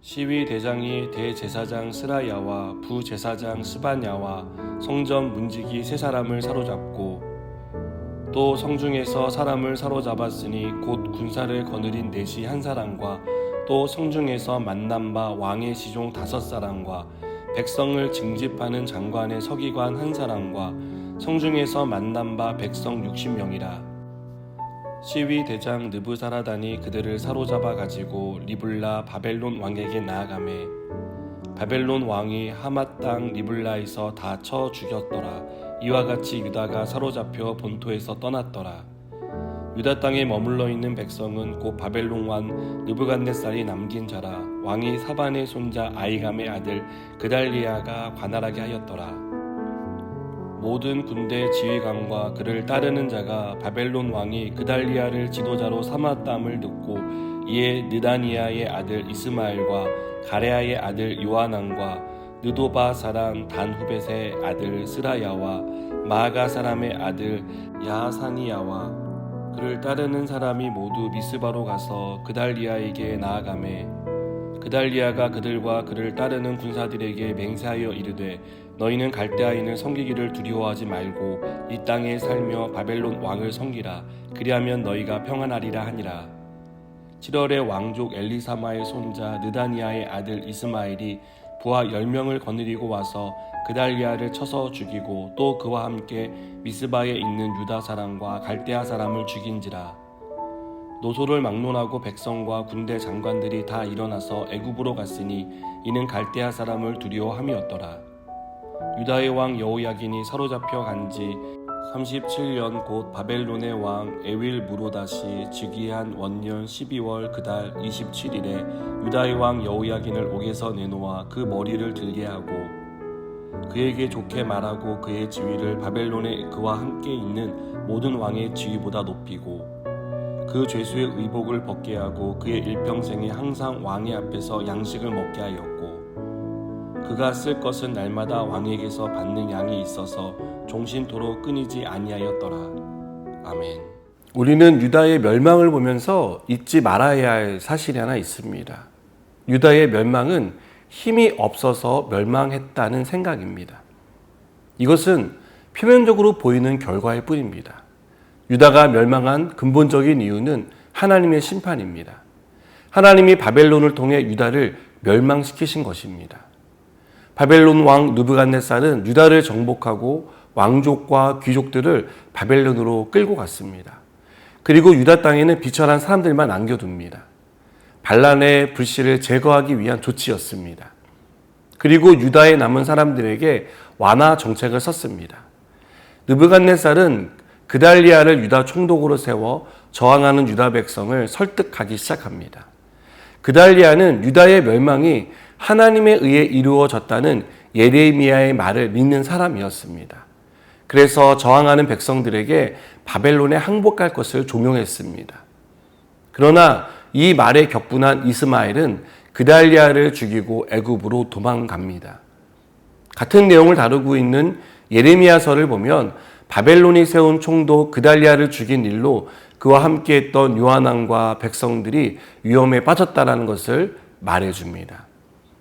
시위 대장이 대제사장 스라야와 부제사장 스바냐와 성전 문지기 세 사람을 사로잡고 또 성중에서 사람을 사로잡았으니 곧 군사를 거느린 내시 한 사람과 또 성중에서 만난 바 왕의 시종 5사람과 백성을 징집하는 장관의 서기관 한 사람과 성중에서 만난 바 백성 60명이라. 시위 대장 느부사라단이 그들을 사로잡아 가지고 리블라 바벨론 왕에게 나아가매 바벨론 왕이 하맛 땅 리블라에서 다 쳐 죽였더라. 이와 같이 유다가 사로잡혀 본토에서 떠났더라. 유다 땅에 머물러 있는 백성은 곧 바벨론 왕 느부갓네살이 남긴 자라. 왕이 사반의 손자 아이감의 아들 그달리아가 관할하게 하였더라. 모든 군대 지휘관과 그를 따르는 자가 바벨론 왕이 그달리아를 지도자로 삼았담을 듣고 이에 느다니아의 아들 이스마엘과 가레아의 아들 요하난과 느도바 사람 단후벳의 아들 스라야와 마아가 사람의 아들 야하사니야와 그를 따르는 사람이 모두 미스바로 가서 그달리아에게 나아가매 그달리아가 그들과 그를 따르는 군사들에게 맹세하여 이르되 너희는 갈대아인을 섬기기를 두려워하지 말고 이 땅에 살며 바벨론 왕을 섬기라. 그리하면 너희가 평안하리라 하니라. 7월에 왕족 엘리사마의 손자 느다니아의 아들 이스마엘이 부하 10명을 거느리고 와서 그달리아를 쳐서 죽이고 또 그와 함께 미스바에 있는 유다 사람과 갈대아 사람을 죽인지라. 노소를 막론하고 백성과 군대 장관들이 다 일어나서 애굽으로 갔으니 이는 갈대아 사람을 두려워함이었더라. 유다의 왕 여호야긴이 사로잡혀 간지 37년 곧 바벨론의 왕 에윌무로다시 즉위한 원년 12월 그달 27일에 유다의 왕 여호야긴을 옥에서 내놓아 그 머리를 들게 하고 그에게 좋게 말하고 그의 지위를 바벨론에 그와 함께 있는 모든 왕의 지위보다 높이고 그 죄수의 의복을 벗게 하고 그의 일평생에 항상 왕의 앞에서 양식을 먹게 하였고 그가 쓸 것은 날마다 왕에게서 받는 양이 있어서 종신토록 끊이지 아니하였더라. 아멘. 우리는 유다의 멸망을 보면서 잊지 말아야 할 사실이 하나 있습니다. 유다의 멸망은 힘이 없어서 멸망했다는 생각입니다. 이것은 표면적으로 보이는 결과일 뿐입니다. 유다가 멸망한 근본적인 이유는 하나님의 심판입니다. 하나님이 바벨론을 통해 유다를 멸망시키신 것입니다. 바벨론 왕 느부갓네살은 유다를 정복하고 왕족과 귀족들을 바벨론으로 끌고 갔습니다. 그리고 유다 땅에는 비천한 사람들만 남겨둡니다. 반란의 불씨를 제거하기 위한 조치였습니다. 그리고 유다에 남은 사람들에게 완화 정책을 썼습니다. 느부갓네살은 그달리아를 유다 총독으로 세워 저항하는 유다 백성을 설득하기 시작합니다. 그달리아는 유다의 멸망이 하나님에 의해 이루어졌다는 예레미야의 말을 믿는 사람이었습니다. 그래서 저항하는 백성들에게 바벨론에 항복할 것을 종용했습니다. 그러나 이 말에 격분한 이스마엘은 그달리아를 죽이고 애굽으로 도망갑니다. 같은 내용을 다루고 있는 예레미야서를 보면 바벨론이 세운 총독 그달리아를 죽인 일로 그와 함께했던 요하난과 백성들이 위험에 빠졌다는 것을 말해줍니다.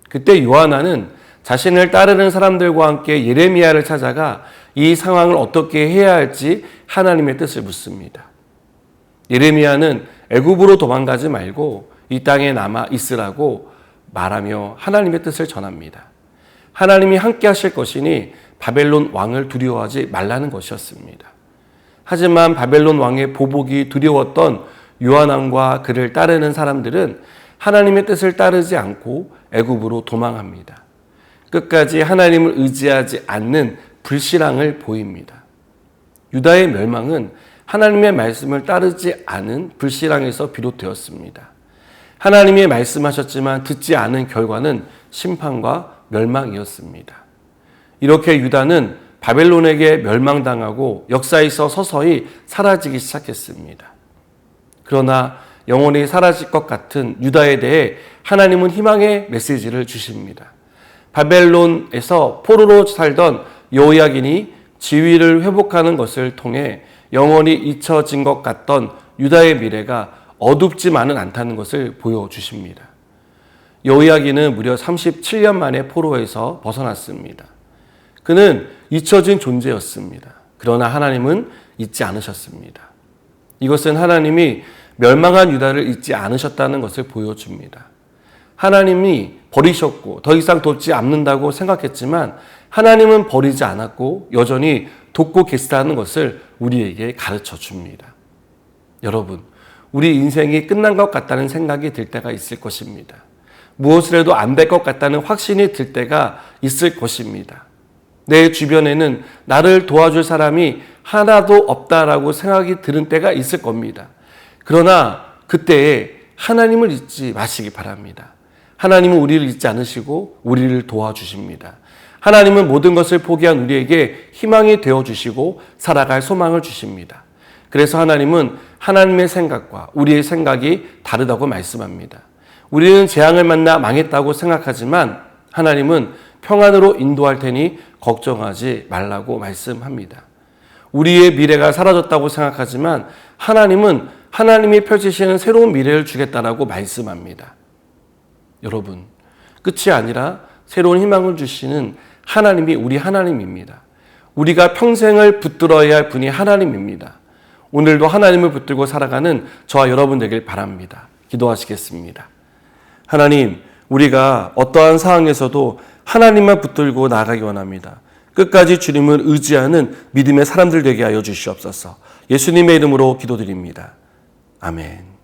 그때 요하난은 자신을 따르는 사람들과 함께 예레미야를 찾아가 이 상황을 어떻게 해야 할지 하나님의 뜻을 묻습니다. 예레미야는 애굽으로 도망가지 말고 이 땅에 남아 있으라고 말하며 하나님의 뜻을 전합니다. 하나님이 함께 하실 것이니 바벨론 왕을 두려워하지 말라는 것이었습니다. 하지만 바벨론 왕의 보복이 두려웠던 요하난과 그를 따르는 사람들은 하나님의 뜻을 따르지 않고 애굽으로 도망합니다. 끝까지 하나님을 의지하지 않는 불신앙을 보입니다. 유다의 멸망은 하나님의 말씀을 따르지 않은 불신앙에서 비롯되었습니다. 하나님이 말씀하셨지만 듣지 않은 결과는 심판과 멸망이었습니다. 이렇게 유다는 바벨론에게 멸망당하고 역사에서 서서히 사라지기 시작했습니다. 그러나 영원히 사라질 것 같은 유다에 대해 하나님은 희망의 메시지를 주십니다. 바벨론에서 포로로 살던 여호야긴이 지위를 회복하는 것을 통해 영원히 잊혀진 것 같던 유다의 미래가 어둡지만은 않다는 것을 보여주십니다. 여호야긴은 무려 37년 만에 포로에서 벗어났습니다. 그는 잊혀진 존재였습니다. 그러나 하나님은 잊지 않으셨습니다. 이것은 하나님이 멸망한 유다를 잊지 않으셨다는 것을 보여줍니다. 하나님이 버리셨고 더 이상 돕지 않는다고 생각했지만 하나님은 버리지 않았고 여전히 돕고 계시다는 것을 우리에게 가르쳐 줍니다. 여러분, 우리 인생이 끝난 것 같다는 생각이 들 때가 있을 것입니다. 무엇을 해도 안 될 것 같다는 확신이 들 때가 있을 것입니다. 내 주변에는 나를 도와줄 사람이 하나도 없다라고 생각이 드는 때가 있을 겁니다. 그러나 그때에 하나님을 잊지 마시기 바랍니다. 하나님은 우리를 잊지 않으시고 우리를 도와주십니다. 하나님은 모든 것을 포기한 우리에게 희망이 되어주시고 살아갈 소망을 주십니다. 그래서 하나님은 하나님의 생각과 우리의 생각이 다르다고 말씀합니다. 우리는 재앙을 만나 망했다고 생각하지만 하나님은 평안으로 인도할 테니 걱정하지 말라고 말씀합니다. 우리의 미래가 사라졌다고 생각하지만 하나님은 하나님이 펼치시는 새로운 미래를 주겠다라고 말씀합니다. 여러분, 끝이 아니라 새로운 희망을 주시는 하나님이 우리 하나님입니다. 우리가 평생을 붙들어야 할 분이 하나님입니다. 오늘도 하나님을 붙들고 살아가는 저와 여러분 되길 바랍니다. 기도하시겠습니다. 하나님, 우리가 어떠한 상황에서도 하나님만 붙들고 나아가기 원합니다. 끝까지 주님을 의지하는 믿음의 사람들 되게 하여 주시옵소서. 예수님의 이름으로 기도드립니다. 아멘.